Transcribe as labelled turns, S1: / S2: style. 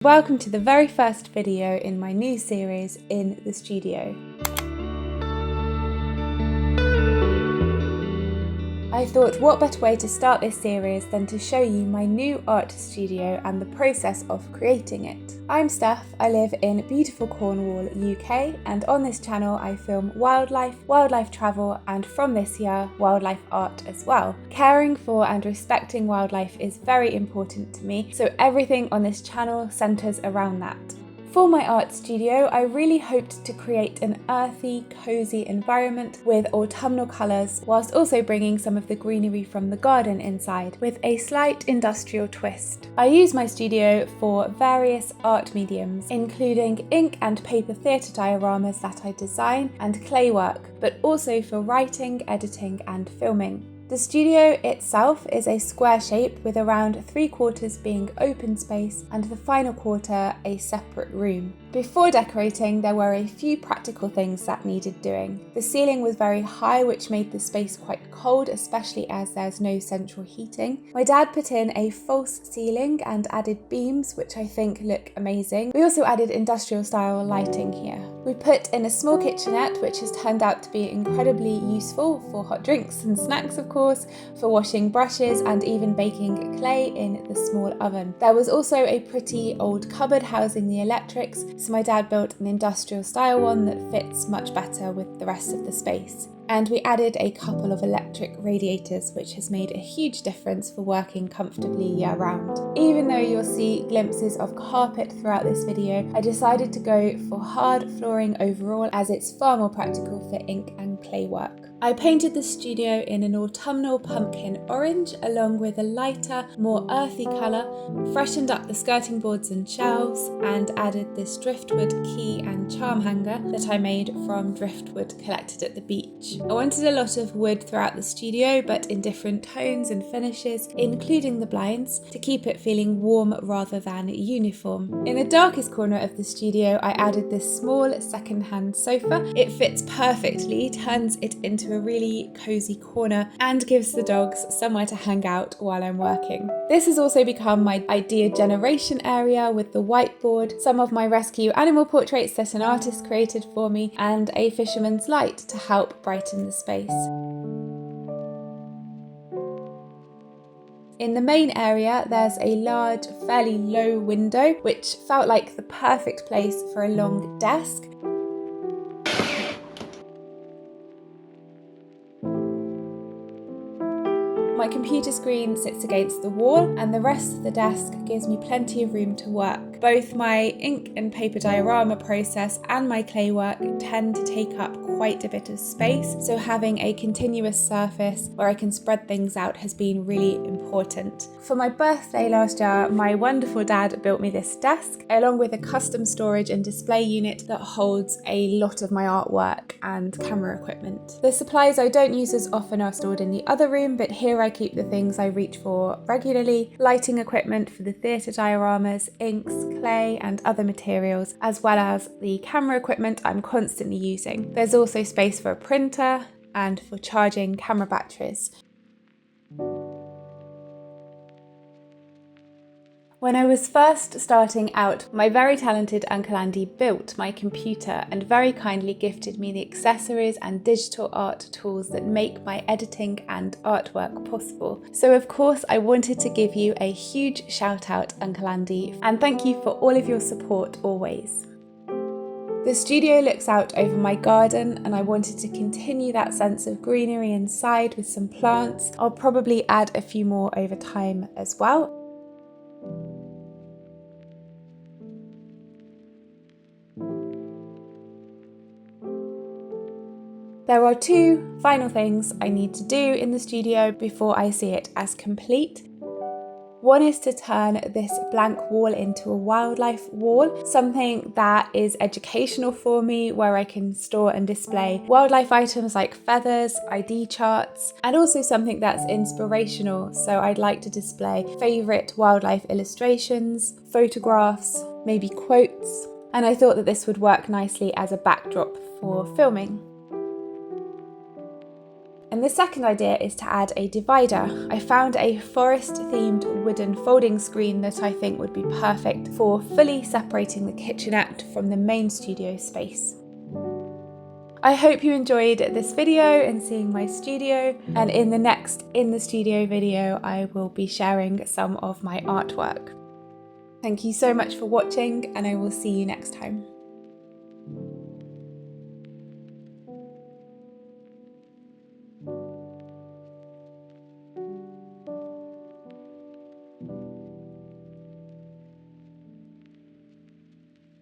S1: Welcome to the very first video in my new series in the studio. I thought what better way to start this series than to show you my new art studio and the process of creating it. I'm Stef, I live in beautiful Cornwall, UK, and on this channel I film wildlife travel, and from this year, wildlife art as well. Caring for and respecting wildlife is very important to me, so everything on this channel centres around that. For my art studio, I really hoped to create an earthy, cosy environment with autumnal colours, whilst also bringing some of the greenery from the garden inside, with a slight industrial twist. I use my studio for various art mediums, including ink and paper theatre dioramas that I design and clay work, but also for writing, editing and filming. The studio itself is a square shape with around 3/4 being open space and the final quarter a separate room. Before decorating, there were a few practical things that needed doing. The ceiling was very high, which made the space quite cold, especially as there's no central heating. My dad put in a false ceiling and added beams, which I think look amazing. We also added industrial style lighting here. We put in a small kitchenette, which has turned out to be incredibly useful for hot drinks and snacks, of course, for washing brushes and even baking clay in the small oven. There was also a pretty old cupboard housing the electrics, so my dad built an industrial style one that fits much better with the rest of the space. And we added a couple of electric radiators, which has made a huge difference for working comfortably year round. Even though you'll see glimpses of carpet throughout this video, I decided to go for hard flooring overall, as it's far more practical for ink and clay work. I painted the studio in an autumnal pumpkin orange along with a lighter, more earthy colour, freshened up the skirting boards and shelves, and added this driftwood key and charm hanger that I made from driftwood collected at the beach. I wanted a lot of wood throughout the studio, but in different tones and finishes, including the blinds, to keep it feeling warm rather than uniform. In the darkest corner of the studio, I added this small second-hand sofa. It fits perfectly, turns it into a really cozy corner, and gives the dogs somewhere to hang out while I'm working. This has also become my idea generation area with the whiteboard, some of my rescue animal portraits that an artist created for me, and a fisherman's light to help brighten the space. In the main area, there's a large, fairly low window, which felt like the perfect place for a long desk. My computer screen sits against the wall, and the rest of the desk gives me plenty of room to work. Both my ink and paper diorama process and my clay work tend to take up quite a bit of space, so having a continuous surface where I can spread things out has been really important. For my birthday last year, my wonderful dad built me this desk, along with a custom storage and display unit that holds a lot of my artwork and camera equipment. The supplies I don't use as often are stored in the other room, but here I keep the things I reach for regularly: lighting equipment for the theatre dioramas, inks, clay and other materials, as well as the camera equipment I'm constantly using. There's also space for a printer and for charging camera batteries. When I was first starting out, my very talented Uncle Andy built my computer and very kindly gifted me the accessories and digital art tools that make my editing and artwork possible. So of course I wanted to give you a huge shout out, Uncle Andy, and thank you for all of your support always. The studio looks out over my garden, and I wanted to continue that sense of greenery inside with some plants. I'll probably add a few more over time as well. There are two final things I need to do in the studio before I see it as complete. One is to turn this blank wall into a wildlife wall, something that is educational for me, where I can store and display wildlife items like feathers, ID charts, and also something that's inspirational. So I'd like to display favourite wildlife illustrations, photographs, maybe quotes, and I thought that this would work nicely as a backdrop for filming. And the second idea is to add a divider. I found a forest-themed wooden folding screen that I think would be perfect for fully separating the kitchenette from the main studio space. I hope you enjoyed this video and seeing my studio, and in the next In the Studio video I will be sharing some of my artwork. Thank you so much for watching, and I will see you next time.